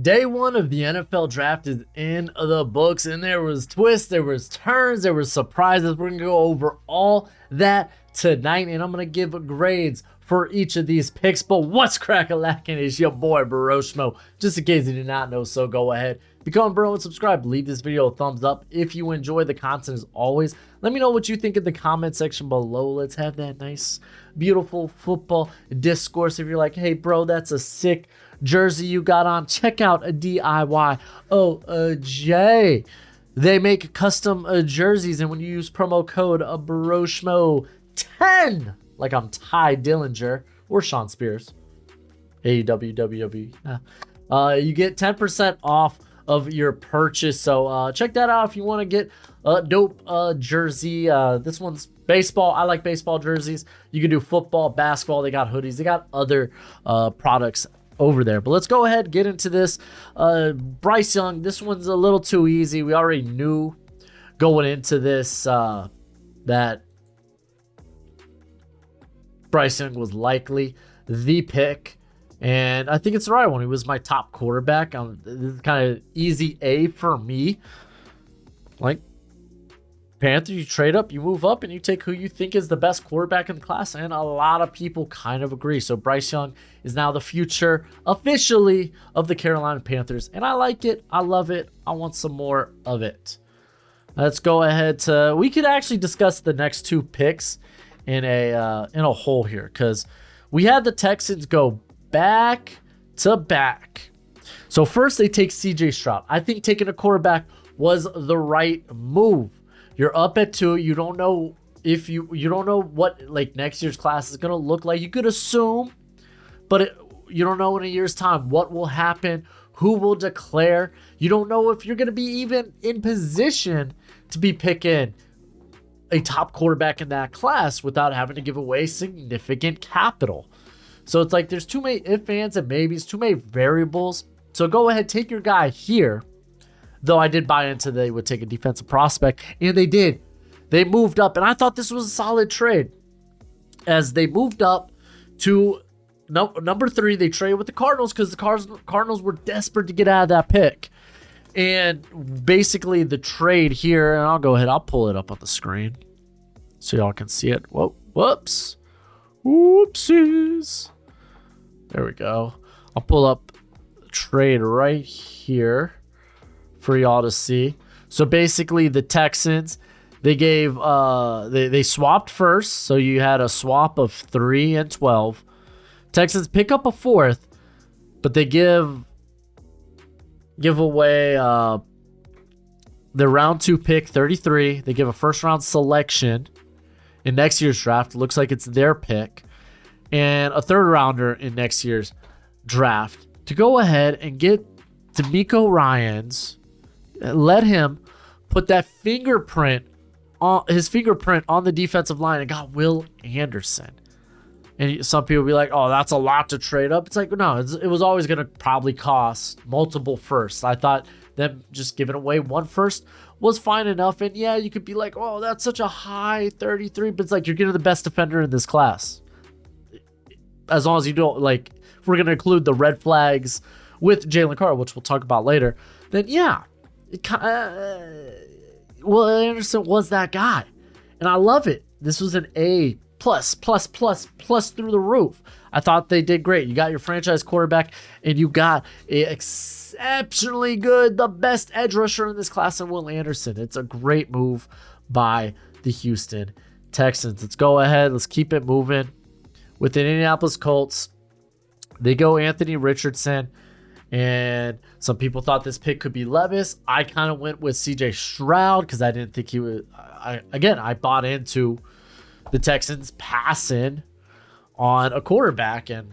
Day one of the NFL draft is in the books, and there was twists, there was turns, there was surprises. We're gonna go over all that tonight, and I'm gonna give grades for each of these picks. But what's crack-a-lackin' is your boy Baroshmo. Just in case you did not know, so go ahead, become a bro and subscribe. Leave this video a thumbs up if you enjoy the content. As always, let me know what you think in the comment section below. Let's have that nice, beautiful football discourse. If you're like, hey bro, that's a sick jersey you got on, check out a DIY OJ. They make custom jerseys, and when you use promo code BROSHMO10, like I'm Ty Dillinger or Sean Spears, AEW, WWE, you get 10% off of your purchase. So check that out if you want to get a dope jersey. This one's baseball. I like baseball jerseys. You can do football, basketball. They got hoodies. They got other products over there. But let's go ahead, get into this. Bryce Young, this one's a little too easy. We already knew going into this that Bryce Young was likely the pick, and I think it's the right one. He was my top quarterback. This is kind of easy A for me. Like Panther, you trade up, you move up, and you take who you think is the best quarterback in the class, and a lot of people kind of agree. So Bryce Young is now the future, officially, of the Carolina Panthers, and I like it. I love it. I want some more of it. Let's go ahead to, we could actually discuss the next two picks in a whole here, because we had the Texans go back to back. So first they take CJ Stroud. I think taking a quarterback was the right move. You're up at 2. You don't know if you don't know what like next year's class is gonna look like. You could assume, but you don't know in a year's time what will happen, who will declare. You don't know if you're gonna be even in position to be picking a top quarterback in that class without having to give away significant capital. So it's like there's too many ifs, ands, and maybes, too many variables. So go ahead, take your guy here. Though I did buy into they would take a defensive prospect, and they did. They moved up, and I thought this was a solid trade. As they moved up to number 3, they traded with the Cardinals because the Cardinals were desperate to get out of that pick. And basically the trade here, and I'll go ahead, I'll pull it up on the screen so y'all can see it. Whoa, whoops. Whoopsies. There we go. I'll pull up the trade right here for y'all to see. So basically the Texans, they gave they swapped first, so you had a swap of 3 and 12. Texans pick up a 4th, but they give away their round 2 pick 33. They give a first round selection in next year's draft. It looks like it's their pick, and a 3rd rounder in next year's draft to go ahead and get DeMeco Ryans. Let him put that fingerprint on the defensive line, and got Will Anderson. And some people be like, oh, that's a lot to trade up. It's like, no, it was always going to probably cost multiple firsts. I thought them just giving away 1 first was fine enough. And yeah, you could be like, oh, that's such a high 33, but it's like you're getting the best defender in this class. As long as you don't, like, if we're going to include the red flags with Jalen Carter, which we'll talk about later, then yeah. Will Anderson was that guy, and I love it. This was an A plus through the roof. I thought they did great. You got your franchise quarterback, and you got a exceptionally good, the best edge rusher in this class in Will Anderson. It's a great move by the Houston Texans. Let's go ahead. Let's keep it moving with the Indianapolis Colts. They go Anthony Richardson. And some people thought this pick could be Levis. I kind of went with CJ Stroud because I didn't think he would. I bought into the Texans passing on a quarterback and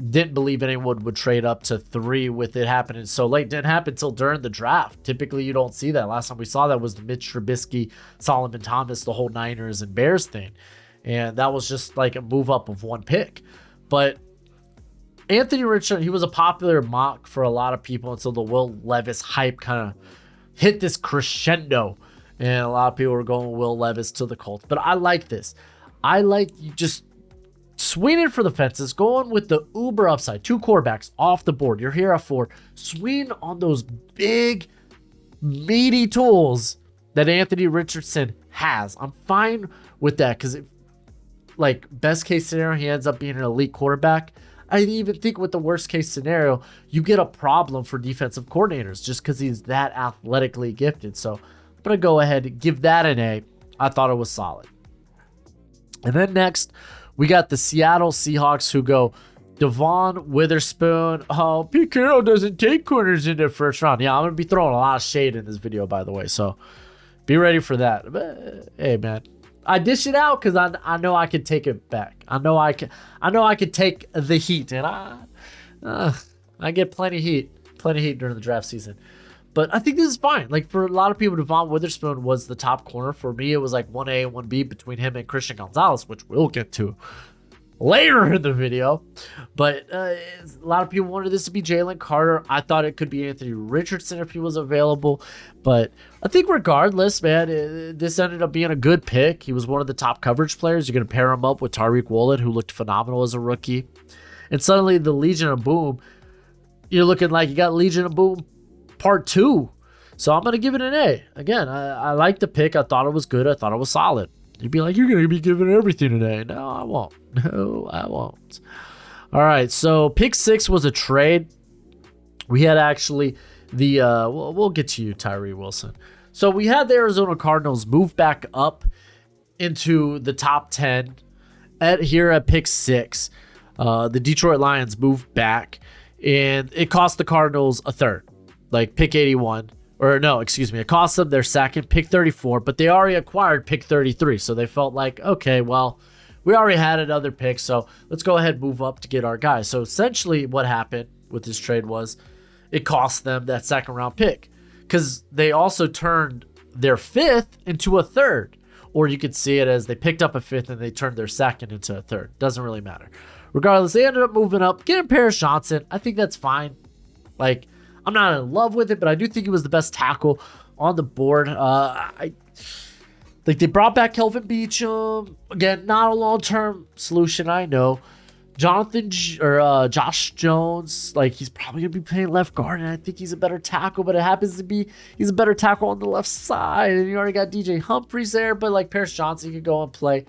didn't believe anyone would trade up to 3 with it happening so late. Didn't happen until during the draft. Typically, you don't see that. Last time we saw that was the Mitch Trubisky, Solomon Thomas, the whole Niners and Bears thing. And that was just like a move up of 1 pick. But Anthony Richardson, he was a popular mock for a lot of people until the Will Levis hype kind of hit this crescendo. And a lot of people were going Will Levis to the Colts. But I like this. I like you just swinging for the fences, going with the uber upside, 2 quarterbacks off the board. You're here at 4. Swing on those big, meaty tools that Anthony Richardson has. I'm fine with that because, like, best case scenario, he ends up being an elite quarterback. I even think with the worst case scenario, you get a problem for defensive coordinators just because he's that athletically gifted. So I'm going to go ahead and give that an A. I thought it was solid. And then next, we got the Seattle Seahawks who go Devon Witherspoon. Oh, Pete Carroll doesn't take corners in the first round. Yeah, I'm going to be throwing a lot of shade in this video, by the way. So be ready for that. But, hey, man. I dish it out because I know I can take it back. I know I can take the heat, and I get plenty of heat during the draft season. But I think this is fine. Like, for a lot of people, Devon Witherspoon was the top corner. For me, it was like 1A and 1B between him and Christian Gonzalez, which we'll get to later in the video. But a lot of people wanted this to be Jalen Carter. I thought it could be Anthony Richardson if he was available. But I think regardless, man, this ended up being a good pick. He was one of the top coverage players. You're going to pair him up with Tyreek Woolen, who looked phenomenal as a rookie. And suddenly the Legion of Boom, you're looking like you got Legion of Boom Part 2. So I'm going to give it an A. Again, I like the pick. I thought it was good. I thought it was solid. You'd be like, you're going to be giving everything today. No, I won't. No, I won't. All right, so pick 6 was a trade. We had actually the, we'll get to you, Tyree Wilson. So we had the Arizona Cardinals move back up into the top 10 here at pick 6. The Detroit Lions moved back, and it cost the Cardinals a third, like pick 81. Or no, excuse me, it cost them their second, pick 34, but they already acquired pick 33. So they felt like, okay, well, we already had another pick, so let's go ahead and move up to get our guys. So essentially what happened with this trade was it cost them that second round pick because they also turned their 5th into a third. Or you could see it as they picked up a 5th and they turned their second into a third. Doesn't really matter. Regardless, they ended up moving up, getting Paris Johnson. I think that's fine. Like, I'm not in love with it, but I do think he was the best tackle on the board. They brought back Kelvin Beachum. Again, not a long-term solution, I know. Josh Jones, like, he's probably going to be playing left guard, and I think he's a better tackle, but it happens to be he's a better tackle on the left side, and you already got DJ Humphries there, but, like, Paris Johnson could go and play.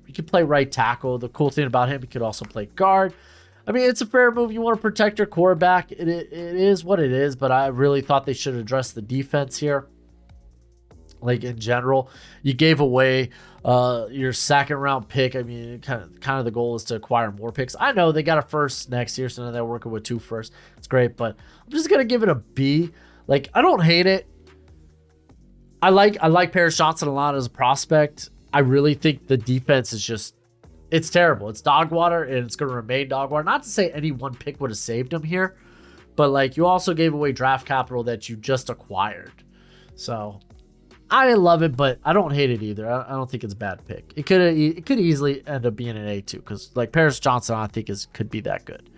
He could play right tackle. The cool thing about him, he could also play guard. I mean, it's a fair move. You want to protect your quarterback. It is what it is, but I really thought they should address the defense here. Like, in general, you gave away your second round pick. I mean, kind of the goal is to acquire more picks. I know they got a first next year, so now they're working with 2 firsts. It's great, but I'm just gonna give it a B. Like, I don't hate it. I like Paris Johnson a lot as a prospect. I really think the defense is just, it's terrible. It's dog water, and it's going to remain dog water. Not to say any one pick would have saved him here, but, like, you also gave away draft capital that you just acquired. So I didn't love it, but I don't hate it either. I don't think it's a bad pick. It could easily end up being an A too, because, like, Paris Johnson, I think could be that good.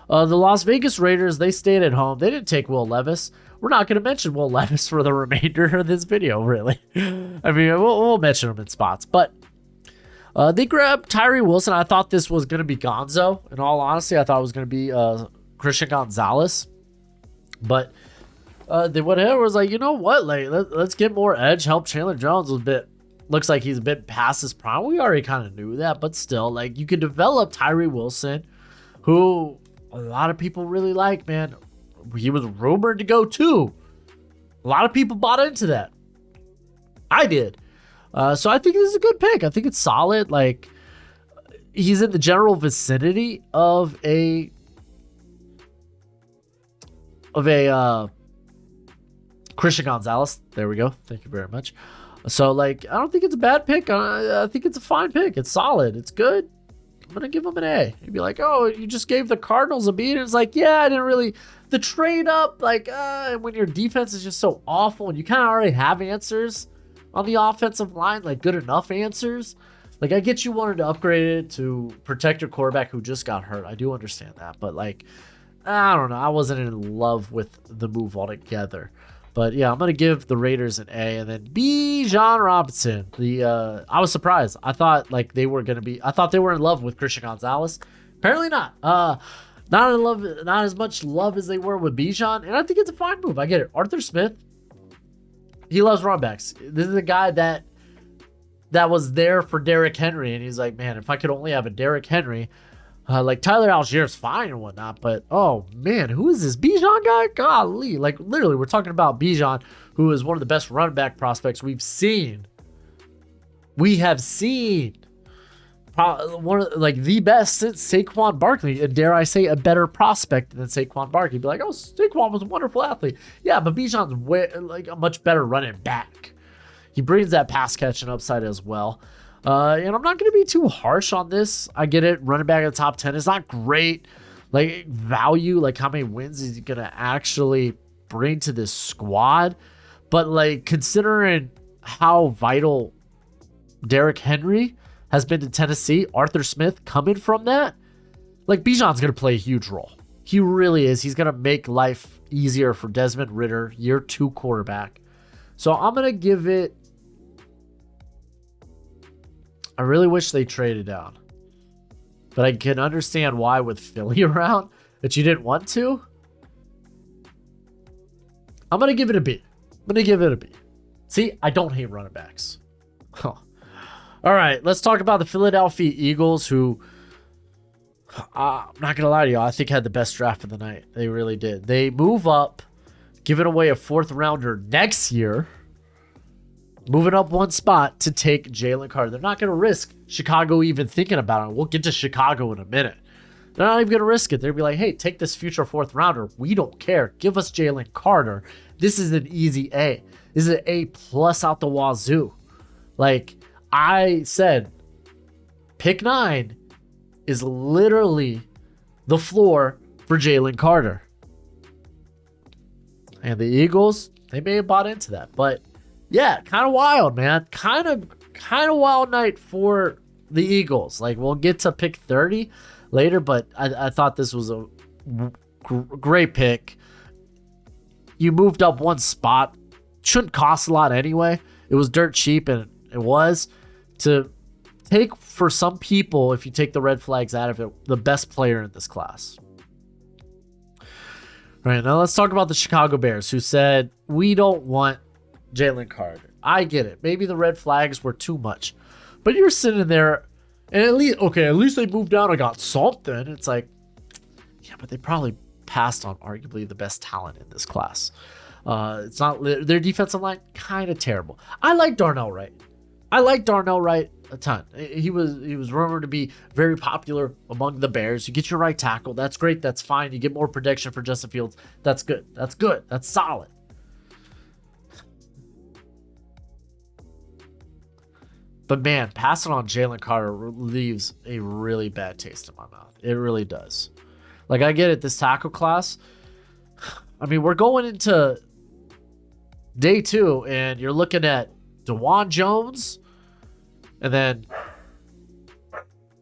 The Las Vegas Raiders, they stayed at home. They didn't take Will Levis. We're not going to mention Will Levis for the remainder of this video, really. I mean, we'll mention him in spots, but they grabbed Tyree Wilson. I thought this was going to be Gonzo. In all honesty, I thought it was going to be Christian Gonzalez. But they went ahead and was like, you know what? Like, let's get more edge, help Chandler Jones a bit. Looks like he's a bit past his prime. We already kind of knew that, but still, like, you could develop Tyree Wilson, who a lot of people really like, man. He was rumored to go too. A lot of people bought into that. I did. So I think this is a good pick. I think it's solid. Like, he's in the general vicinity of a Christian Gonzalez. There we go. Thank you very much. So, like, I don't think it's a bad pick. I think it's a fine pick. It's solid. It's good. I'm going to give him an A. You'd be like, oh, you just gave the Cardinals a B. And it's like, yeah, I didn't really. The trade up, like, when your defense is just so awful and you kind of already have answers on the offensive line, like good enough answers. Like, I get you wanted to upgrade it to protect your quarterback who just got hurt. I do understand that. But, like, I don't know. I wasn't in love with the move altogether. But yeah, I'm gonna give the Raiders an A, and then Bijan Robinson. I was surprised. I thought like they were gonna be. I thought they were in love with Christian Gonzalez. Apparently not. Not in love. Not as much love as they were with Bijan, and I think it's a fine move. I get it. Arthur Smith. He loves running backs. This is a guy that was there for Derrick Henry, and he's like, man, if I could only have a Derrick Henry. Like Tyler Algier's fine and whatnot, but oh man, who is this Bijan guy? Golly, like literally, we're talking about Bijan, who is one of the best running back prospects we've seen. We have seen one of like the best since Saquon Barkley, and dare I say, a better prospect than Saquon Barkley. Be like, oh, Saquon was a wonderful athlete, yeah, but Bijan's like a much better running back. He brings that pass catching upside as well. And I'm not going to be too harsh on this. I get it. Running back in the top 10 is not great. Like, value, like how many wins is he going to actually bring to this squad? But, like, considering how vital Derrick Henry has been to Tennessee, Arthur Smith coming from that, like, Bijan's going to play a huge role. He really is. He's going to make life easier for Desmond Ridder, year 2 quarterback. So I'm going to give it. I really wish they traded down. But I can understand why with Philly around that you didn't want to. I'm going to give it a B. See, I don't hate running backs. Huh. All right, let's talk about the Philadelphia Eagles, who, I'm not going to lie to you, I think had the best draft of the night. They really did. They move up, giving away a 4th rounder next year. Moving up 1 spot to take Jalen Carter. They're not going to risk Chicago even thinking about it. We'll get to Chicago in a minute. They're not even going to risk it. They'll be like, hey, take this future 4th rounder. We don't care. Give us Jalen Carter. This is an easy A. This is an A+ out the wazoo. Like I said, pick 9 is literally the floor for Jalen Carter. And the Eagles, they may have bought into that, but yeah, kind of wild, man. Kind of wild night for the Eagles. Like, we'll get to pick 30 later, but I thought this was a great pick. You moved up 1 spot. Shouldn't cost a lot anyway. It was dirt cheap, and it was. To take, for some people, if you take the red flags out of it, the best player in this class. All right, now let's talk about the Chicago Bears, who said, we don't want Jalen Carter. I get it. Maybe the red flags were too much. But you're sitting there, and at least they moved down and got something. It's like, yeah, but they probably passed on arguably the best talent in this class. It's not their defensive line, kind of terrible. I like Darnell Wright. A ton. He was rumored to be very popular among the Bears. You get your right tackle. That's great. That's fine. You get more protection for Justin Fields. That's good. That's solid. But man, passing on Jalen Carter leaves a really bad taste in my mouth. It really does. Like, I get it, this tackle class. I mean, we're going into day 2, and you're looking at DeJuan Jones, and then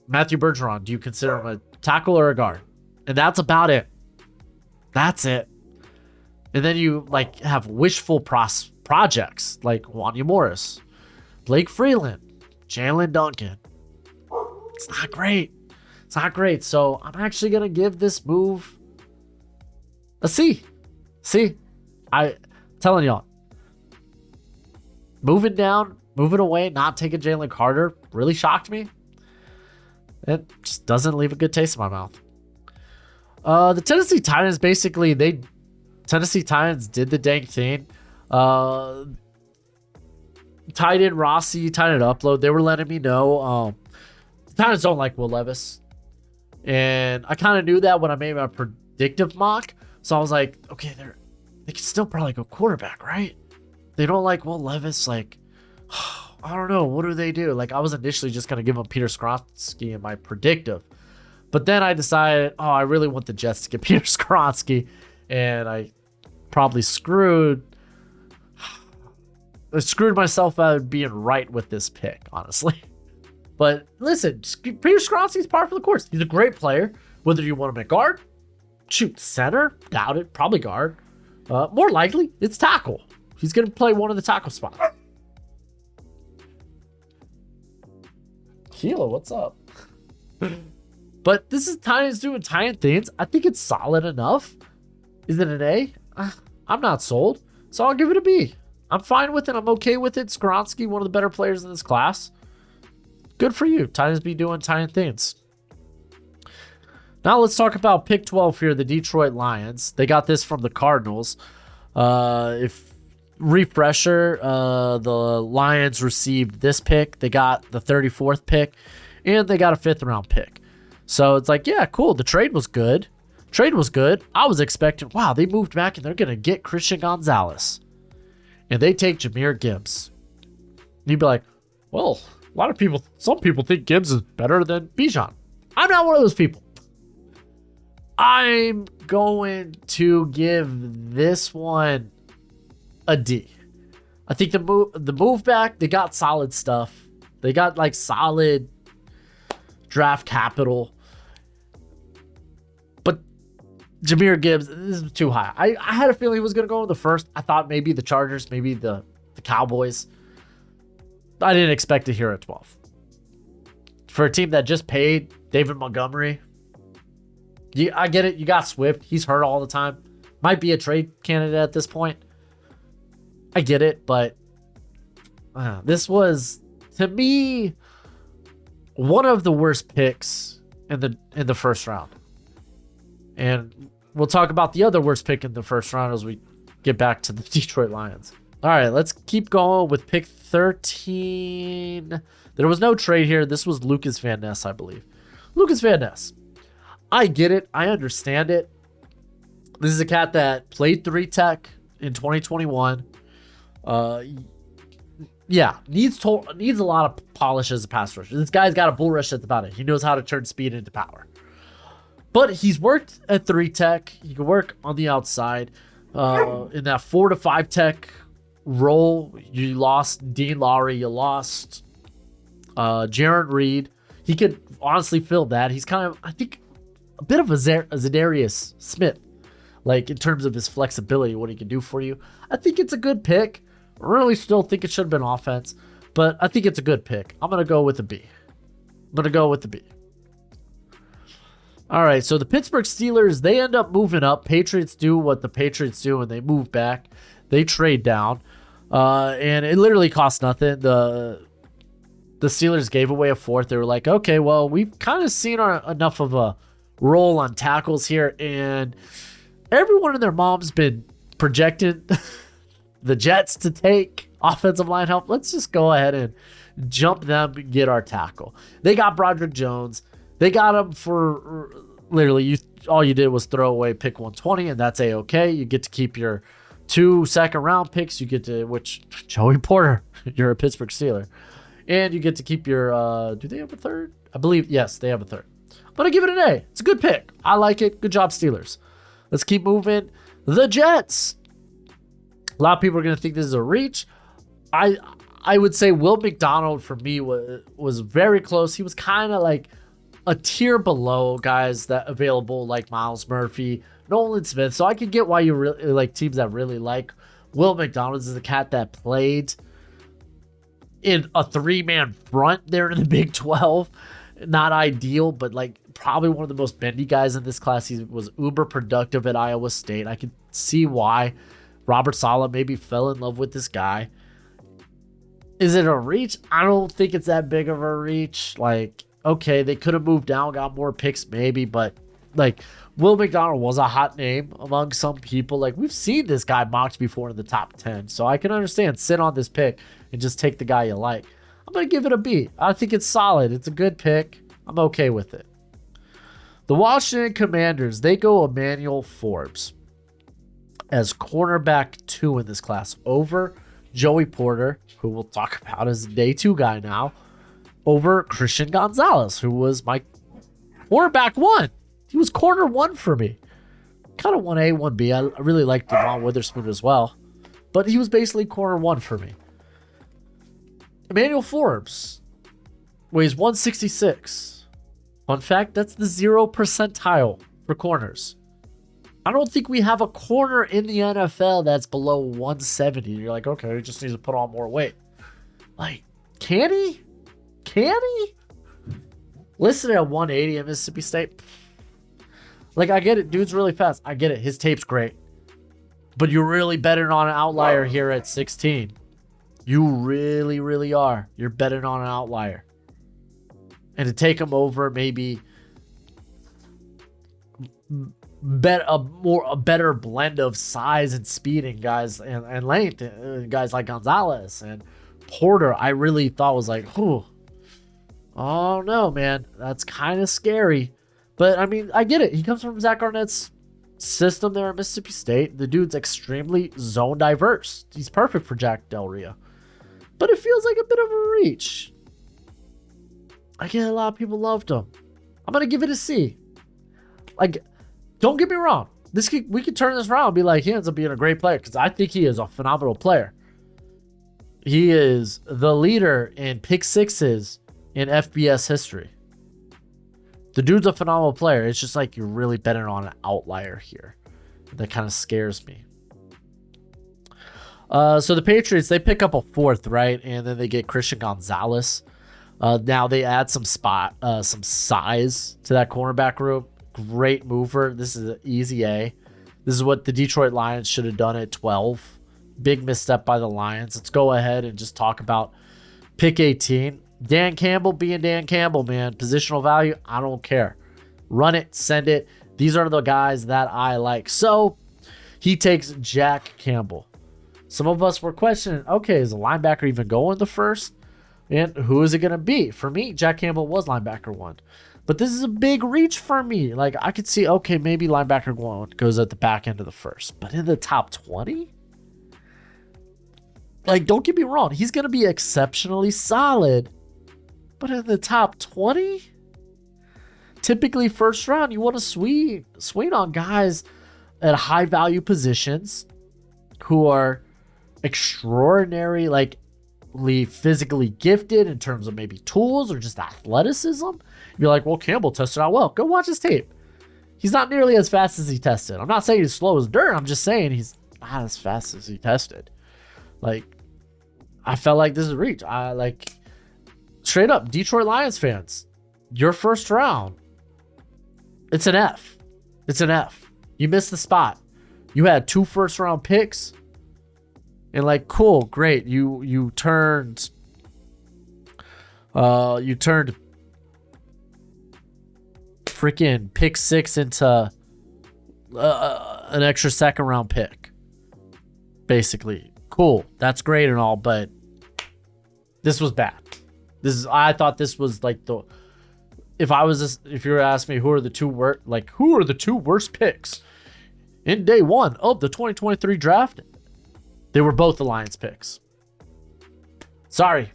Matthew Bergeron. Do you consider him a tackle or a guard? And that's about it. That's it. And then you like have wishful projects like Wanya Morris, Blake Freeland, Jalen Duncan. It's not great. So I'm actually going to give this move a C. I'm telling y'all. Moving away, not taking Jalen Carter really shocked me. It just doesn't leave a good taste in my mouth. The Tennessee Titans, basically, Tennessee Titans did the dang thing. Tight end Rossi, tight end Upload, they were letting me know. The Titans don't like Will Levis. And I kind of knew that when I made my predictive mock. So I was like, okay, they can still probably go quarterback, right? They don't like Will Levis. Like, I don't know. What do they do? Like, I was initially just going to give him Peter Skoronski in my predictive. But then I decided, I really want the Jets to get Peter Skoronski. And I probably screwed myself out of being right with this pick, honestly. But listen, Peter Skoronski is par for the course. He's a great player. Whether you want him at guard, shoot, center, doubt it, probably guard. More likely, it's tackle. He's going to play one of the tackle spots. Keela, what's up? But this is Titans doing Titan things. I think it's solid enough. Is it an A? I'm not sold, so I'll give it a B. I'm fine with it. I'm okay with it. Skoronski, one of the better players in this class. Good for you. Titans be doing Titan things. Now let's talk about pick 12 here, the Detroit Lions. They got this from the Cardinals. If refresher, the Lions received this pick. They got the 34th pick, and they got a 5th round pick. So it's like, yeah, cool. The trade was good. I was expecting, wow, they moved back and they're going to get Christian Gonzalez. And they take Jahmyr Gibbs. You'd be like, well, some people think Gibbs is better than Bijan. I'm not one of those people. I'm going to give this one a D. I think the move back, they got solid stuff. They got like solid draft capital. But Jahmyr Gibbs, this is too high. I had a feeling he was going to go in the first. I thought maybe the Chargers, maybe the Cowboys. I didn't expect to hear at 12. For a team that just paid David Montgomery, I get it. You got Swift. He's hurt all the time. Might be a trade candidate at this point. I get it, but this was, to me, one of the worst picks in the first round. And we'll talk about the other worst pick in the first round as we get back to the Detroit Lions. All right, let's keep going with pick 13. There was no trade here. This was Lucas Van Ness, I believe. Lucas Van Ness. I get it. I understand it. This is a cat that played 3-tech in 2021. Yeah, needs a lot of polish as a pass rusher. This guy's got a bull rush that's about it. He knows how to turn speed into power. But he's worked at 3-tech. He can work on the outside. In that 4 to 5 tech role, you lost Dean Lowry. You lost Jarran Reed. He could honestly fill that. He's kind of, I think, a bit of a Zadarius Smith, like in terms of his flexibility, what he can do for you. I think it's a good pick. I really still think it should have been offense, but I think it's a good pick. I'm going to go with a B. All right, so the Pittsburgh Steelers, they end up moving up. Patriots do what the Patriots do, and they move back. They trade down, and it literally costs nothing. The Steelers gave away a 4th. They were like, okay, well, we've kind of seen enough of a roll on tackles here, and everyone and their mom's been projecting the Jets to take offensive line help. Let's just go ahead and jump them and get our tackle. They got Broderick Jones. They got him for literally all you did was throw away pick 120, and that's a-okay. You get to keep your 2 second-round picks. You get to, which Joey Porter, you're a Pittsburgh Steeler. And you get to keep your, do they have a 3rd? I believe, yes, they have a 3rd. But I give it an A. It's a good pick. I like it. Good job, Steelers. Let's keep moving. The Jets. A lot of people are going to think this is a reach. I would say Will McDonald, for me, was very close. He was kind of like a tier below guys that available like Myles Murphy, Nolan Smith. So I can get why you really like teams that really like Will McDonald. Is a cat that played in a 3-man front there in the Big 12. Not ideal, but like probably one of the most bendy guys in this class. He was uber productive at Iowa State. I could see why Robert Saleh maybe fell in love with this guy. Is it a reach? I don't think it's that big of a reach. Like, okay, they could have moved down, got more picks maybe, but like Will McDonald was a hot name among some people. Like, we've seen this guy mocked before in the top 10, so I can understand sit on this pick and just take the guy you like. I'm going to give it a B. I think it's solid. It's a good pick. I'm okay with it. The Washington Commanders, they go Emmanuel Forbes as cornerback 2 in this class over Joey Porter, who we'll talk about as day 2 guy now, over Christian Gonzalez, who was my cornerback 1. He was corner 1 for me. Kind of 1A, 1B. I really liked Devon Witherspoon as well, but he was basically corner 1 for me. Emmanuel Forbes weighs 166. Fun fact, that's the 0 percentile for corners. I don't think we have a corner in the NFL that's below 170. You're like, okay, he just needs to put on more weight. Like, can he? Can he? Listed at 180 at Mississippi State. Like, I get it. Dude's really fast. I get it. His tape's great. But you're really betting on an outlier here at 16. You really, really are. You're betting on an outlier. And to take him over, maybe bet a better blend of size and speed and guys and length, guys like Gonzalez and Porter, I really thought was like, oh no, man, that's kind of scary. But I mean, I get it. He comes from Zach Arnett's system there at Mississippi State. The dude's extremely zone diverse. He's perfect for Jack Del Rio. But it feels like a bit of a reach. I get a lot of people loved him. I'm gonna give it a C. Like, don't get me wrong. We could turn this around and be like, he ends up being a great player, because I think he is a phenomenal player. He is the leader in pick sixes in FBS history. The dude's a phenomenal player. It's just like you're really betting on an outlier here. That kind of scares me. So the Patriots, they pick up a fourth, right? And then they get Christian Gonzalez. Now they add some size to that cornerback room. Great mover. This is an easy A. This is what the Detroit Lions should have done at 12. Big misstep by the Lions. Let's go ahead and just talk about pick 18. Dan Campbell being Dan Campbell, man. Positional value, I don't care. Run it, send it. These are the guys that I like. So he takes Jack Campbell. Some of us were questioning, okay, is a linebacker even going the first? And who is it going to be? For me, Jack Campbell was linebacker 1. But this is a big reach for me. Like, I could see, okay, maybe linebacker 1 goes at the back end of the first. But in the top 20? Like, don't get me wrong. He's going to be exceptionally solid. But in the top 20? Typically, first round, you want to swing on guys at high value positions who are extraordinary, like, physically gifted in terms of maybe tools or just athleticism. You're like, well, Campbell tested out well. Go watch his tape. He's not nearly as fast as he tested. I'm not saying he's slow as dirt. I'm just saying he's not as fast as he tested. Like, I felt like this is a reach. I like, straight up, Detroit Lions fans, your first round, it's an F. It's an F. You missed the spot. You had 2 first round picks. And like, cool, great. You turned freaking pick 6 into an extra second round pick. Basically, cool. That's great and all, but this was bad. I thought this was like if you were asking me who are the two worst picks in day 1 of the 2023 draft, they were both the Lions picks. Sorry.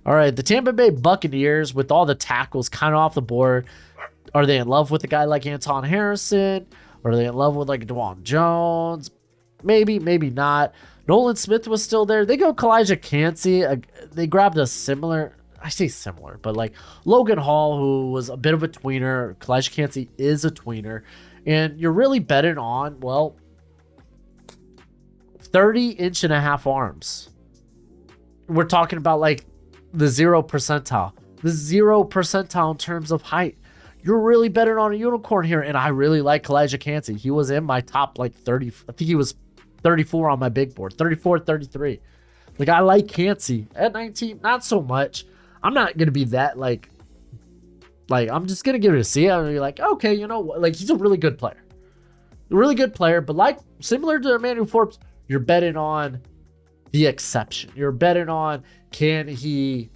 All right, the Tampa Bay Buccaneers, with all the tackles kind of off the board, are they in love with a guy like Anton Harrison? Or are they in love with like Dwan Jones? Maybe, maybe not. Nolan Smith was still there. They go Kalijah Cansey. They grabbed a similar, I say similar, but like Logan Hall, who was a bit of a tweener. Kalijah Cansey is a tweener. And you're really betting on, well, 30.5-inch arms. We're talking about like the 0 percentile. The 0 percentile in terms of height. You're really betting on a unicorn here. And I really like Kalijah Cansey. He was in my top like 30. I think he was 34 on my big board. 34, 33. Like, I like Cansey. At 19, not so much. I'm not going to be that like I'm just going to give it a C. I'm going to be like, okay, you know what? Like, he's a really good player. A really good player. But like, similar to Emmanuel Forbes, you're betting on the exception. You're betting on, can he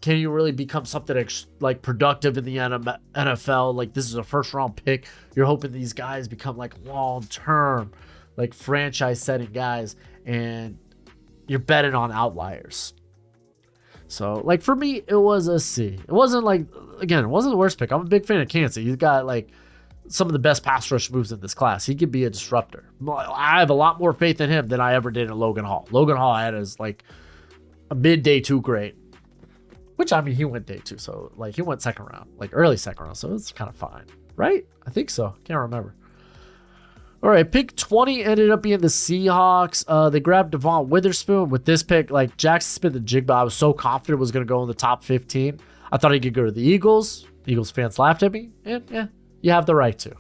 really become something like productive in the NFL? Like, this is a first round pick. You're hoping these guys become like long term, like franchise setting guys, and you're betting on outliers. So like, for me, it was a C. It wasn't like, again, it wasn't the worst pick. I'm a big fan of Cansey. He's got like some of the best pass rush moves in this class. He could be a disruptor. I have a lot more faith in him than I ever did in Logan Hall. Logan Hall I had as like a mid day 2 grade, which, I mean, he went day 2. So like, he went second round, like early second round. So it's kind of fine. right? I think so. Can't remember. All right, pick 20 ended up being the Seahawks. They grabbed Devon Witherspoon. With this pick, like Jackson Smith-Njigba, I was so confident was going to go in the top 15. I thought he could go to the Eagles. Eagles fans laughed at me, and yeah, you have the right to.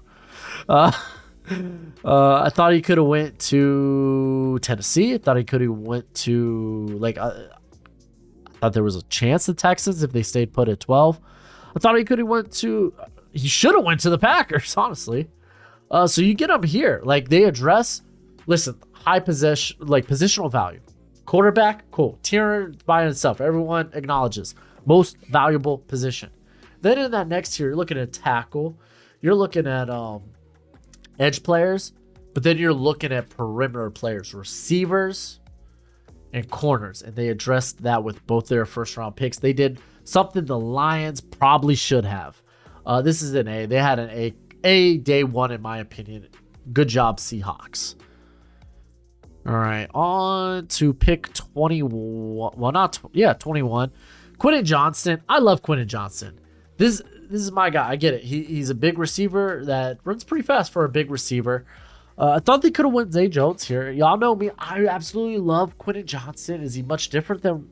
I thought he could have went to Tennessee. I thought he could have went to I thought there was a chance the Texans if they stayed put at 12. I thought he should have went to the Packers, honestly. So you get him here. Like they address, listen, high possession, like positional value. Quarterback, cool. Tier by itself. Everyone acknowledges most valuable position. Then in that next tier, you're looking at tackle. You're looking at edge players, but then you're looking at perimeter players, receivers, and corners. And they addressed that with both their first round picks. They did something the Lions probably should have. This is an A. They had an A day one, in my opinion. Good job, Seahawks. All right, on to pick 21. Well, 21. Quentin Johnston. I love Quentin Johnston. This is my guy. I get it. He's a big receiver that runs pretty fast for a big receiver. I thought they could have went Zay Jones here. Y'all know me. I absolutely love Quentin Johnston. Is he much different than...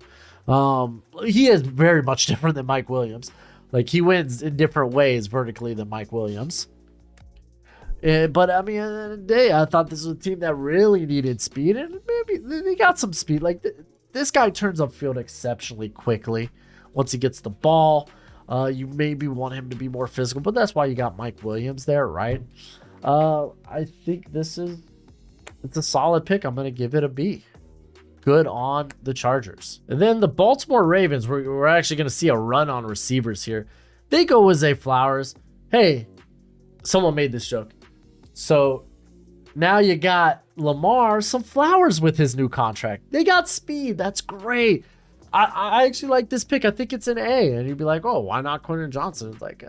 he is very much different than Mike Williams. Like, he wins in different ways vertically than Mike Williams. But, I mean, at the end of the day, I thought this was a team that really needed speed. And maybe they got some speed. Like, this guy turns upfield exceptionally quickly once he gets the ball. You maybe want him to be more physical, but that's why you got Mike Williams there, right? I think it's a solid pick. I'm going to give it a B. Good on the Chargers. And then the Baltimore Ravens, we're actually going to see a run on receivers here. They go with Zay Flowers. Hey, someone made this joke. So now you got Lamar some flowers with his new contract. They got speed. That's great. I actually like this pick. I think it's an A. And you'd be like, oh, why not Quentin Johnson? It's like,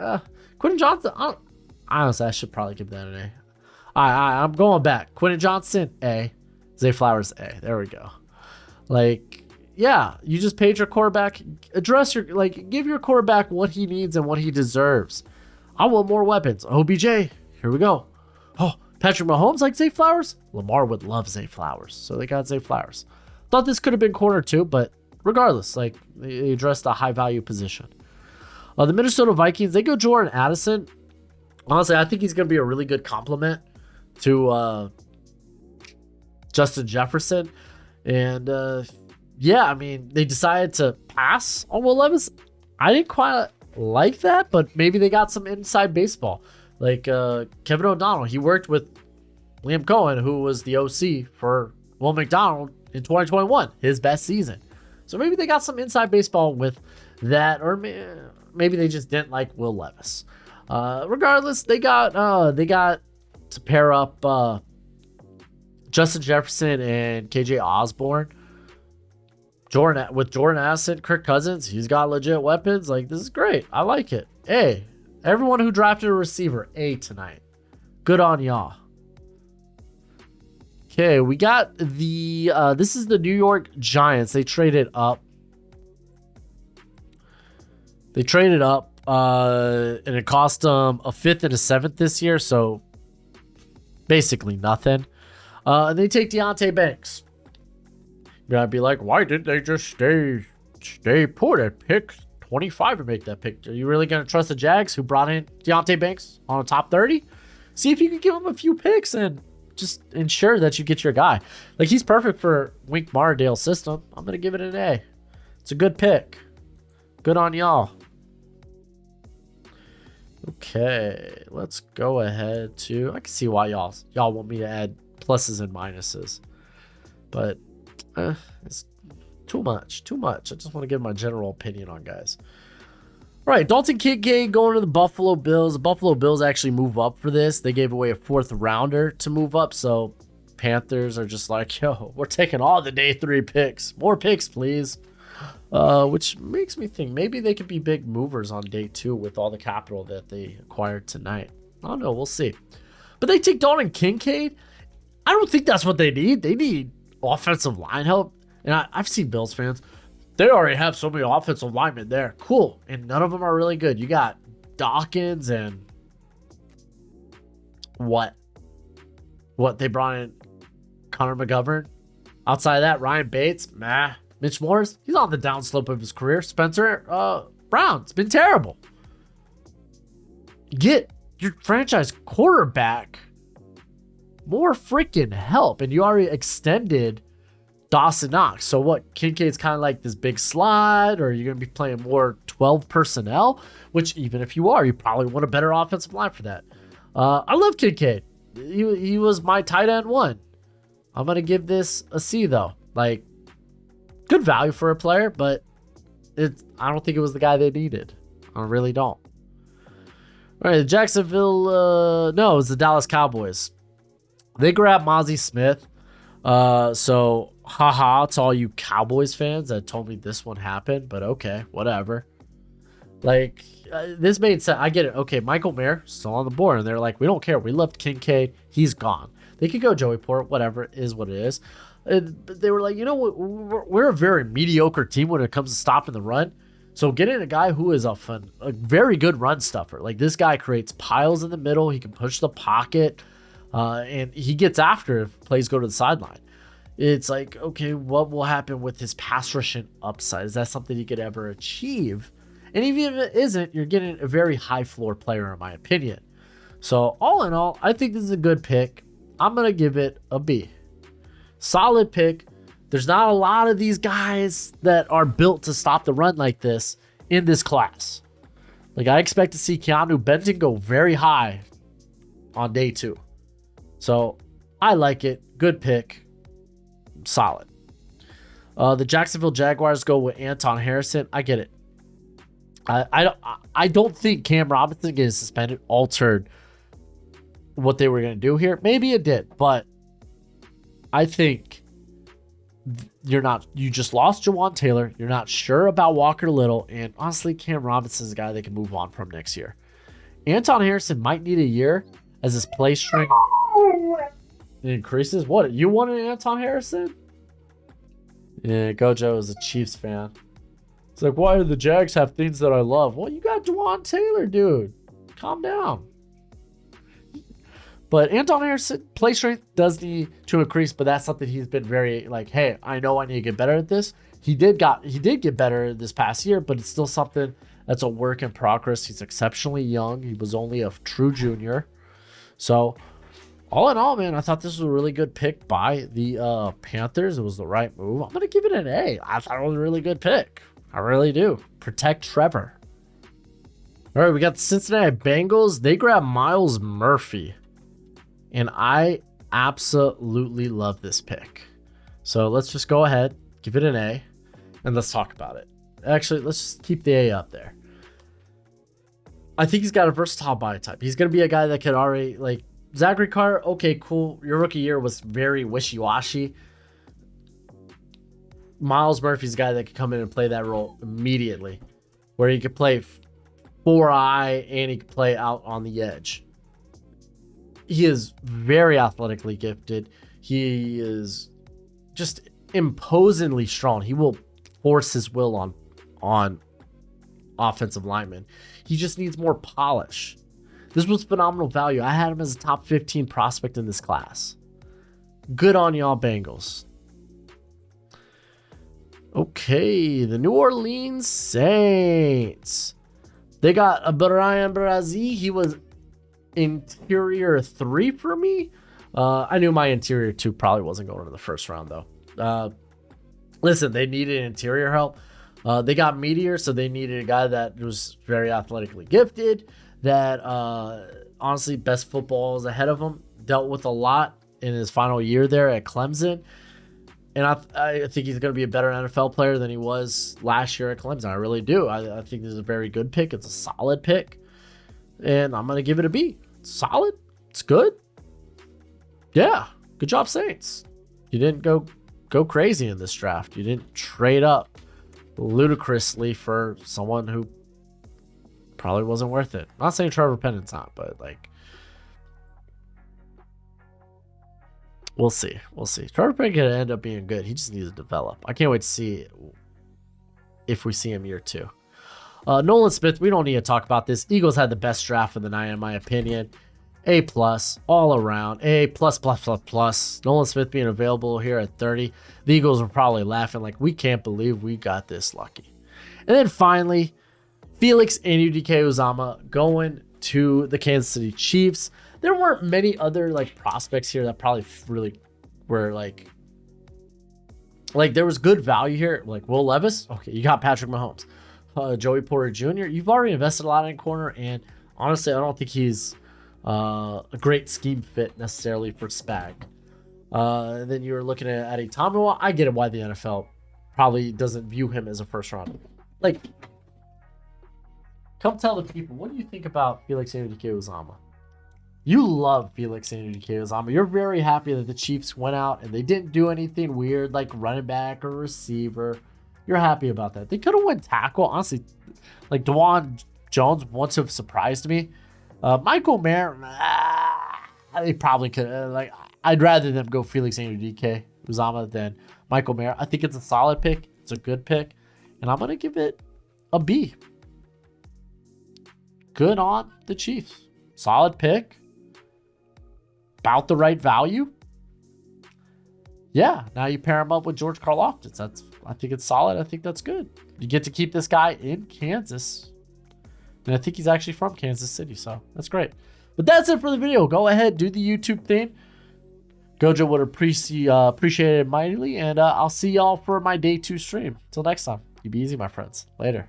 Quentin Johnson. Honestly, I should probably give that an A. I'm going back. Quentin Johnson, A. Zay Flowers, A. There we go. Like, yeah, you just paid your quarterback. Give your quarterback what he needs and what he deserves. I want more weapons. OBJ, here we go. Oh, Patrick Mahomes like Zay Flowers? Lamar would love Zay Flowers. So they got Zay Flowers. Thought this could have been corner too, but regardless, like they addressed a high value position. The Minnesota Vikings, they go Jordan Addison. Honestly, I think he's going to be a really good complement to Justin Jefferson. And yeah, I mean, they decided to pass on Will Levis. I didn't quite like that, but maybe they got some inside baseball. Like Kevin O'Donnell, he worked with Liam Cohen, who was the OC for Will McDonald in 2021, his best season. So maybe they got some inside baseball with that, or maybe they just didn't like Will Levis. Regardless, they got to pair up Justin Jefferson and KJ Osborne. With Jordan Addison, Kirk Cousins, he's got legit weapons. Like, this is great. I like it. Hey, everyone who drafted a receiver, A tonight. Good on y'all. Okay, we got this is the New York Giants. They traded up. And it cost them a 5th and a 7th this year, so basically nothing. And they take Deonte Banks. You gotta be like, why didn't they just stay put at pick 25 and make that pick? Are you really gonna trust the Jags, who brought in Deonte Banks on a top 30? See if you can give them a few picks and just ensure that you get your guy. Like, he's perfect for Wink Martindale's system. I'm gonna give it an A. It's a good pick. Good on y'all. Okay, let's go ahead to... I can see why y'all want me to add pluses and minuses, but it's too much. I just want to give my general opinion on guys. All right, Dalton Kincaid going to the Buffalo Bills. The Buffalo Bills actually move up for this. They gave away a 4th rounder to move up, so Panthers are just like, yo, we're taking all the day 3 picks. More picks, please. Which makes me think maybe they could be big movers on day 2 with all the capital that they acquired tonight. I don't know. We'll see. But they take Dalton Kincaid. I don't think that's what they need. They need offensive line help. And I've seen Bills fans. They already have so many offensive linemen there. Cool. And none of them are really good. You got Dawkins and What they brought in Connor McGovern. Outside of that, Ryan Bates, meh. Mitch Morris, he's on the downslope of his career. Spencer Brown's been terrible. Get your franchise quarterback more freaking help. And you already extended Dawson Knox. So what, Kincaid's kind of like this big slide, or you're going to be playing more 12 personnel, which even if you are, you probably want a better offensive line for that. I love Kincaid. He was my tight end one. I'm going to give this a C though. Like, good value for a player, but I don't think it was the guy they needed. I really don't. All right, the Jacksonville, no, it was the Dallas Cowboys. They grabbed Mozzie Smith. So, haha, to all you Cowboys fans that told me this one happened, but okay, whatever. Like, this made sense. I get it. Okay, Michael Mayer still on the board, and they're like, we don't care. We left Kincaid. He's gone. They could go Joey Port, whatever, it is what it is. But they were like, you know what? We're a very mediocre team when it comes to stopping the run. So getting a guy who is a very good run stuffer. Like, this guy creates piles in the middle. He can push the pocket, and he gets after if plays go to the sideline. It's like, okay, what will happen with his pass rushing upside? Is that something he could ever achieve? And even if it isn't, you're getting a very high floor player, in my opinion. So all in all, I think this is a good pick. I'm going to give it a B. Solid pick. There's not a lot of these guys that are built to stop the run like this in this class. Like, I expect to see Keanu Benton go very high on day 2. So I like it. Good pick. Solid. The Jacksonville Jaguars go with Anton Harrison. I get it. I don't think Cam Robinson getting suspended altered what they were going to do here. Maybe it did, but I think you just lost Jawan Taylor. You're not sure about Walker Little, and honestly, Cam Robinson is a guy they can move on from next year. Anton Harrison might need a year as his play strength increases. What, you wanted Anton Harrison? Yeah, Gojo is a Chiefs fan. It's like, why do the Jags have things that I love? Well, you got Jawan Taylor, dude. Calm down. But Anton Harrison, play strength does need to increase, but that's something he's been very like, hey, I know I need to get better at this. He did get better this past year, but it's still something that's a work in progress. He's exceptionally young. He was only a true junior. So all in all, man, I thought this was a really good pick by the Panthers. It was the right move. I'm going to give it an A. I thought it was a really good pick. I really do. Protect Trevor. All right, we got the Cincinnati Bengals. They grab Myles Murphy. And I absolutely love this pick. So let's just go ahead, give it an A, and let's talk about it. Actually, let's just keep the A up there. I think he's got a versatile body type. He's going to be a guy that could already, like, Zachary Carr, okay, cool. Your rookie year was very wishy-washy. Myles Murphy's a guy that could come in and play that role immediately, where he could play 4-eye and he could play out on the edge. He is very athletically gifted. He is just imposingly strong. He will force his will on offensive linemen. He just needs more polish. This was phenomenal value. I had him as a top 15 prospect in this class. Good on y'all, Bengals. Okay, the New Orleans Saints. They got a Brian Brazee. He was interior 3 for me. I knew my interior 2 probably wasn't going to the first round, though. Listen, they needed interior help. They got Meteor, so they needed a guy that was very athletically gifted, that honestly, best football is ahead of him. Dealt with a lot in his final year there at Clemson. And I think he's going to be a better NFL player than he was last year at Clemson. I really do. I think this is a very good pick. It's a solid pick. And I'm going to give it a B. It's solid. It's good. Yeah. Good job, Saints. You didn't go crazy in this draft. You didn't trade up ludicrously for someone who probably wasn't worth it. I'm not saying Trevor Pennin's not, but like, we'll see. We'll see. Trevor Pennin could end up being good. He just needs to develop. I can't wait to see if we see him year 2. Nolan Smith, we don't need to talk about this. Eagles had the best draft of the night, in my opinion. A plus all around. A plus plus plus plus. Nolan Smith being available here at 30. The Eagles were probably laughing like, we can't believe we got this lucky. And then finally, Felix Anudike-Uzomah going to the Kansas City Chiefs. There weren't many other like prospects here that probably really were like there was good value here. Like Will Levis, okay, you got Patrick Mahomes, Joey Porter Jr. You've already invested a lot in corner, and honestly, I don't think he's a great scheme fit necessarily for Spag. And then you're looking at Adi Tomawa. I get it why the NFL probably doesn't view him as a first round. Like, come tell the people, what do you think about Felix Anudike-Uzomah? You love Felix Anudike-Uzomah. You're very happy that the Chiefs went out and they didn't do anything weird like running back or receiver. You're happy about that. They could have went tackle. Honestly, like Dawand Jones once have surprised me. Michael Mayer, they probably could. I'd rather them go Felix Anudike-Uzomah than Michael Mayer. I think it's a solid pick. It's a good pick. And I'm going to give it a B. Good on the Chiefs. Solid pick. About the right value. Yeah, now you pair him up with George Karlaftis. I think it's solid. I think that's good. You get to keep this guy in Kansas. And I think he's actually from Kansas City, so that's great. But that's it for the video. Go ahead, do the YouTube thing. Gojo would appreciate it mightily, and I'll see y'all for my day 2 stream. Till next time, you be easy, my friends. Later.